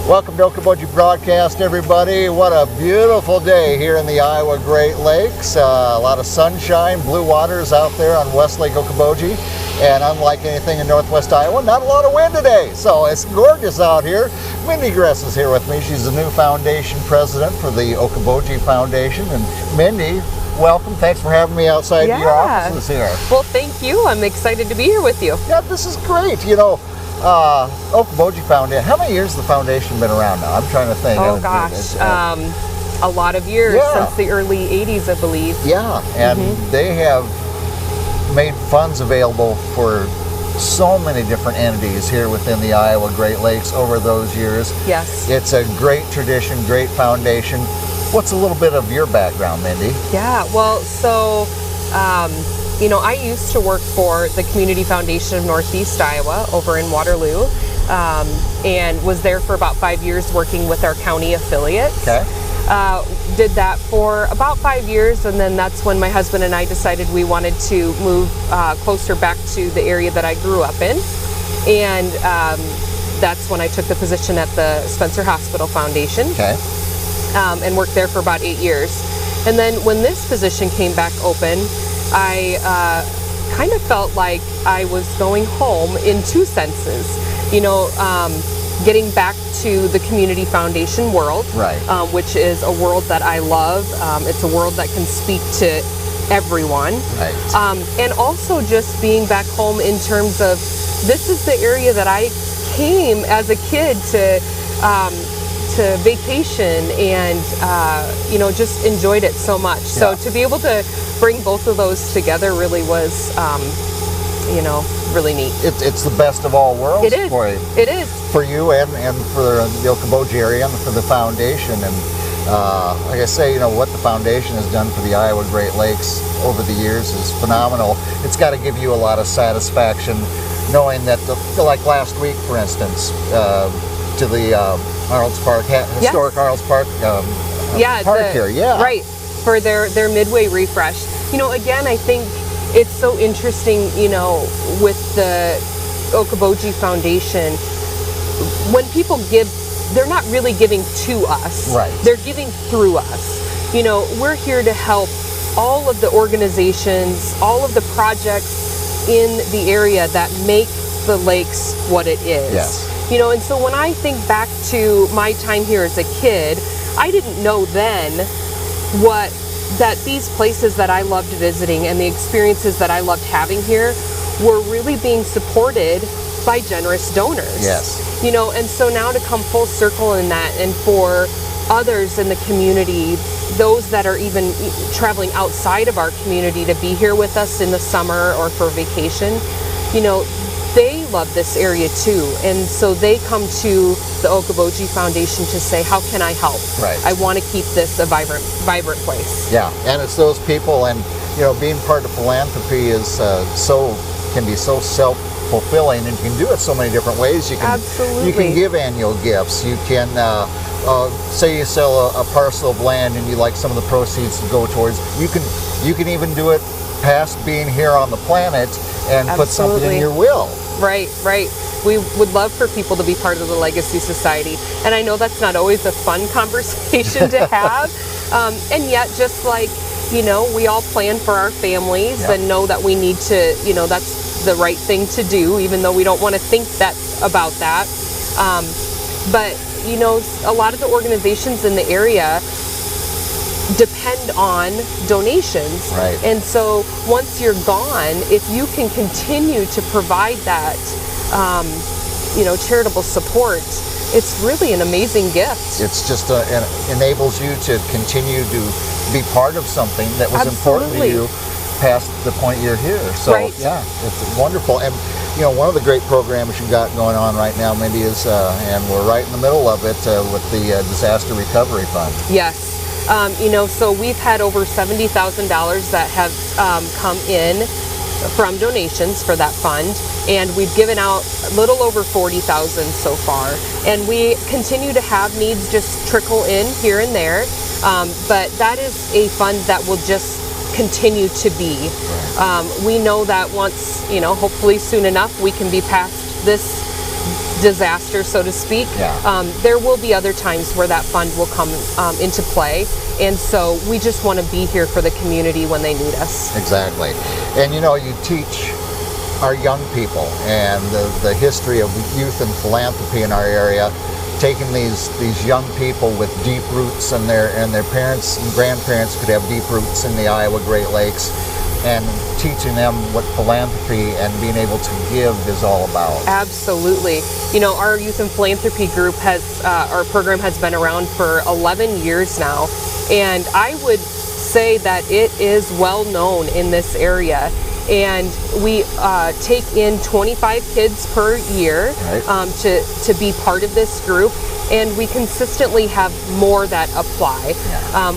Welcome to Okoboji Broadcast, everybody. What a beautiful day here in the Iowa Great Lakes. A lot of sunshine, blue waters out there on West Lake Okoboji. And unlike anything in Northwest Iowa, not a lot of wind today. So it's gorgeous out here. Mindy Gress is here with me. She's the new foundation president for the Okoboji Foundation. And Mindy, welcome. Thanks for having me outside your offices here. Well, thank you. I'm excited to be here with you. Yeah, this is great. You know, Okoboji Foundation, how many years has the foundation been around now? I'm trying to think. Oh gosh, a lot of years, since the early 80s, I believe. Yeah, and they have made funds available for so many different entities here within the Iowa Great Lakes over those years. Yes. It's a great tradition, great foundation. What's a little bit of your background, Mindy? Yeah, well, so you know, I used to work for the Community Foundation of Northeast Iowa over in Waterloo, and was there for about 5 years working with our county affiliates. Okay. Did that for about 5 years, and then that's when my husband and I decided we wanted to move closer back to the area that I grew up in, and that's when I took the position at the Spencer Hospital Foundation. Okay. And worked there for about 8 years. And then when this position came back open, I kind of felt like I was going home in two senses. You know, getting back to the community foundation world, right. Which is a world that I love. It's a world that can speak to everyone. Right. And also just being back home in terms of, this is the area that I came as a kid to vacation, and you know, just enjoyed it so much. So to be able to bring both of those together really was you know, really neat. It's the best of all worlds. It is. For you. It is. For you and for the Okoboji area and for the foundation. And like I say, you know, what the foundation has done for the Iowa Great Lakes over the years is phenomenal. It's got to give you a lot of satisfaction knowing that, like last week, for instance, to the Arnold's Park, historic Arnold's Park park here. Yeah. Right. For their midway refresh. You know, again, I think it's so interesting, you know, with the Okoboji Foundation, when people give, they're not really giving to us. Right. They're giving through us. You know, we're here to help all of the organizations, all of the projects in the area that make the lakes what it is. Yes. You know, and so when I think back to my time here as a kid, I didn't know then that these places that I loved visiting and the experiences that I loved having here were really being supported by generous donors. Yes. You know, and so now to come full circle in that, and for others in the community, those that are even traveling outside of our community to be here with us in the summer or for vacation, you know, they love this area too, and so they come to the Okoboji Foundation to say, how can I help? Right. I want to keep this a vibrant place. Yeah, and it's those people, and you know, being part of philanthropy is can be so self-fulfilling, and you can do it so many different ways. You can Absolutely. You can give annual gifts. You can say you sell a parcel of land and you like some of the proceeds to go towards. You can even do it past being here on the planet and put something in your will. Right, right. We would love for people to be part of the Legacy Society. And I know that's not always a fun conversation to have. And yet, just like, you know, we all plan for our families and know that we need to, you know, that's the right thing to do, even though we don't want to think about that. But, you know, a lot of the organizations in the area depend on donations. Right. And so once you're gone, if you can continue to provide that, you know, charitable support, it's really an amazing gift. It's just enables you to continue to be part of something that was important to you past the point you're here. So yeah, it's wonderful. And you know, one of the great programs you've got going on right now, Mindy, is and we're right in the middle of it with the Disaster Recovery Fund. Yes. You know, so we've had over $70,000 that have come in from donations for that fund, and we've given out a little over $40,000 so far, and we continue to have needs just trickle in here and there, but that is a fund that will just continue to be. We know that once, you know, hopefully soon enough, we can be past this disaster, so to speak, there will be other times where that fund will come into play. And so we just want to be here for the community when they need us. Exactly. And you know, you teach our young people and the history of youth and philanthropy in our area, taking these young people with deep roots, and their parents and grandparents could have deep roots in the Iowa Great Lakes, and teaching them what philanthropy and being able to give is all about. Absolutely. You know, our Youth and Philanthropy group our program has been around for 11 years now, and I would say that it is well known in this area. And we take in 25 kids per year to be part of this group, and we consistently have more that apply.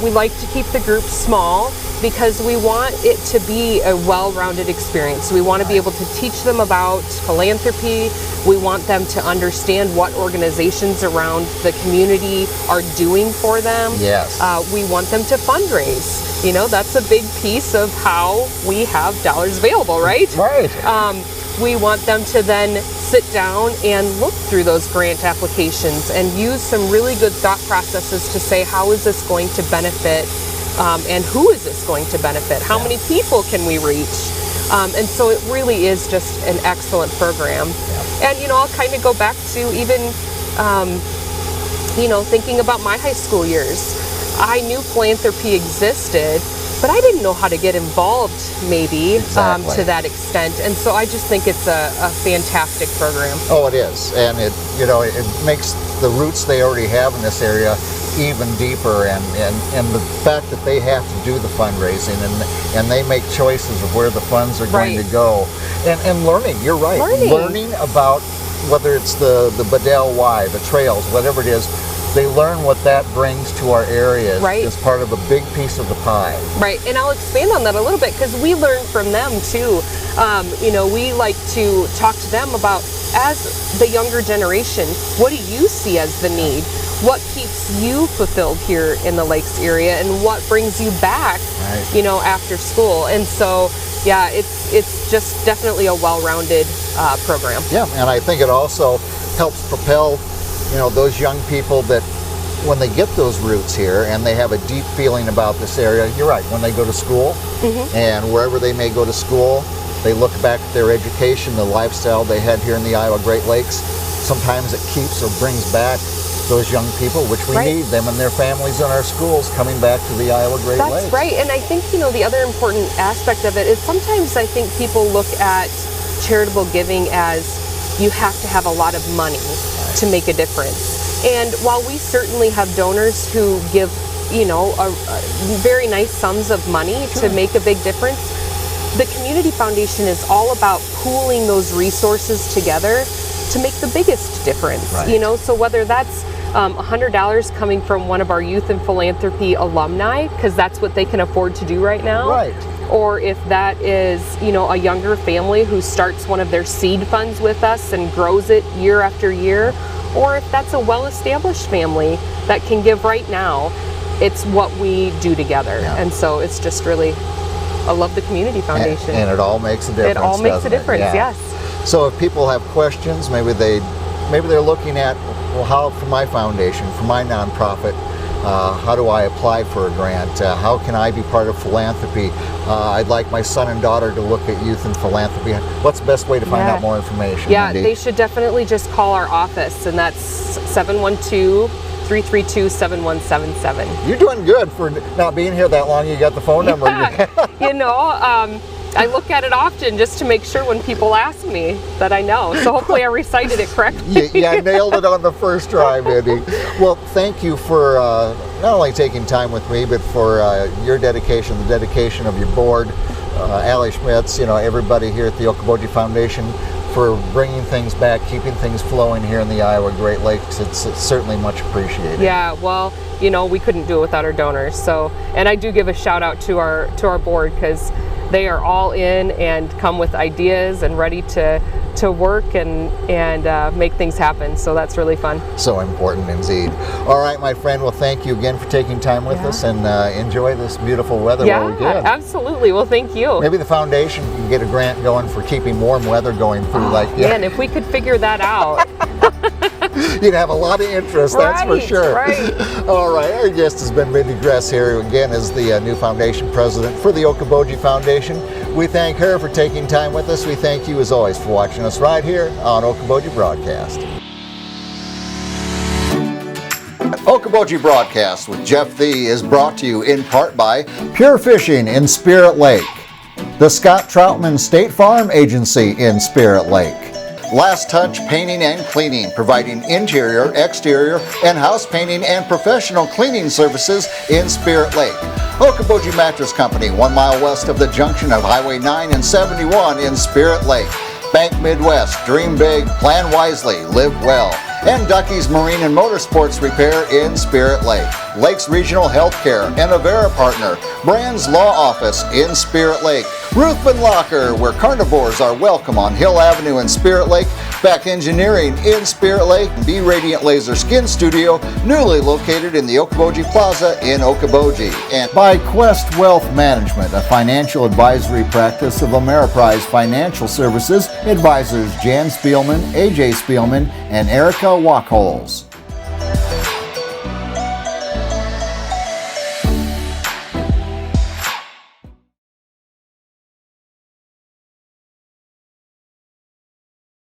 We like to keep the group small because we want it to be a well-rounded experience. We want to be able to teach them about philanthropy. We want them to understand what organizations around the community are doing for them. Yes. We want them to fundraise. You know, that's a big piece of how we have dollars available, right? Right. We want them to then sit down and look through those grant applications and use some really good thought processes to say, how is this going to benefit, and who is this going to benefit? How many people can we reach? And so it really is just an excellent program. And, you know, I'll kind of go back to even, you know, thinking about my high school years. I knew philanthropy existed, but I didn't know how to get involved, maybe, to that extent. And so I just think it's a fantastic program. Oh, it is. And it makes the roots they already have in this area even deeper, and the fact that they have to do the fundraising and they make choices of where the funds are going to go. And learning, you're right. Learning about whether it's the Bedell Y, the trails, whatever it is. They learn what that brings to our area as part of a big piece of the pie. Right, and I'll expand on that a little bit because we learn from them too. You know, we like to talk to them about, as the younger generation, what do you see as the need? What keeps you fulfilled here in the Lakes area, and what brings you back, you know, after school? And so, yeah, it's just definitely a well-rounded program. Yeah, and I think it also helps propel, you know, those young people that when they get those roots here and they have a deep feeling about this area, you're right, when they go to school and wherever they may go to school, they look back at their education, the lifestyle they had here in the Iowa Great Lakes. Sometimes it keeps or brings back those young people, which we need them and their families in our schools coming back to the Iowa Great Lakes. That's right, and I think, you know, the other important aspect of it is sometimes I think people look at charitable giving as you have to have a lot of money to make a difference. And while we certainly have donors who give, you know, a very nice sums of money to make a big difference, the Community Foundation is all about pooling those resources together to make the biggest difference. You know, so whether that's $100 coming from one of our Youth and Philanthropy alumni, because that's what they can afford to do right now. Or if that is, you know, a younger family who starts one of their seed funds with us and grows it year after year, or if that's a well-established family that can give right now, it's what we do together. And so it's just really, I love the Community Foundation. And it all makes a difference. It all makes a difference, yes. So if people have questions, maybe they're looking at, well, how for my foundation, for my nonprofit, how do I apply for a grant? How can I be part of philanthropy? I'd like my son and daughter to look at Youth and Philanthropy. What's the best way to find out more information? Yeah, Mindy? they should definitely just call our office, and that's 712-332-7177. You're doing good for not being here that long. You got the phone number. You know, I look at it often just to make sure when people ask me that I know. So hopefully I recited it correctly. Yeah, nailed it on the first try, Mindy. Well, thank you for not only taking time with me, but for your dedication, the dedication of your board, Allie Schmitz, you know, everybody here at the Okoboji Foundation, for bringing things back, keeping things flowing here in the Iowa Great Lakes. It's certainly much appreciated. Yeah, well, you know, we couldn't do it without our donors. So, and I do give a shout out to our board, because they are all in and come with ideas and ready to work and make things happen. So that's really fun. So important indeed. All right, my friend. Well, thank you again for taking time with us, and enjoy this beautiful weather while we can. Absolutely. Well, thank you. Maybe the foundation can get a grant going for keeping warm weather going through. Man, if we could figure that out. You'd have a lot of interest, that's for Right, sure. right. All right, our guest has been Mindy Gress here, who again is the new foundation president for the Okoboji Foundation. We thank her for taking time with us. We thank you as always for watching us right here on Okoboji Broadcast. Okoboji Broadcast with Jeff Thee is brought to you in part by Pure Fishing in Spirit Lake, the Scott Troutman State Farm Agency in Spirit Lake, Last Touch Painting and Cleaning, providing interior, exterior, and house painting and professional cleaning services in Spirit Lake, Okoboji Mattress Company, 1 mile west of the junction of Highway 9 and 71 in Spirit Lake, Bank Midwest, dream big, plan wisely, live well, and Ducky's Marine and Motorsports Repair in Spirit Lake, Lakes Regional Healthcare and Avera Partner, Brand's Law Office in Spirit Lake, Ruthven Locker, where carnivores are welcome on Hill Avenue in Spirit Lake, Beck Engineering in Spirit Lake, B Radiant Laser Skin Studio, newly located in the Okoboji Plaza in Okoboji, and by Quest Wealth Management, a financial advisory practice of Ameriprise Financial Services, advisors Jan Spielman, AJ Spielman, and Erica Wachholz.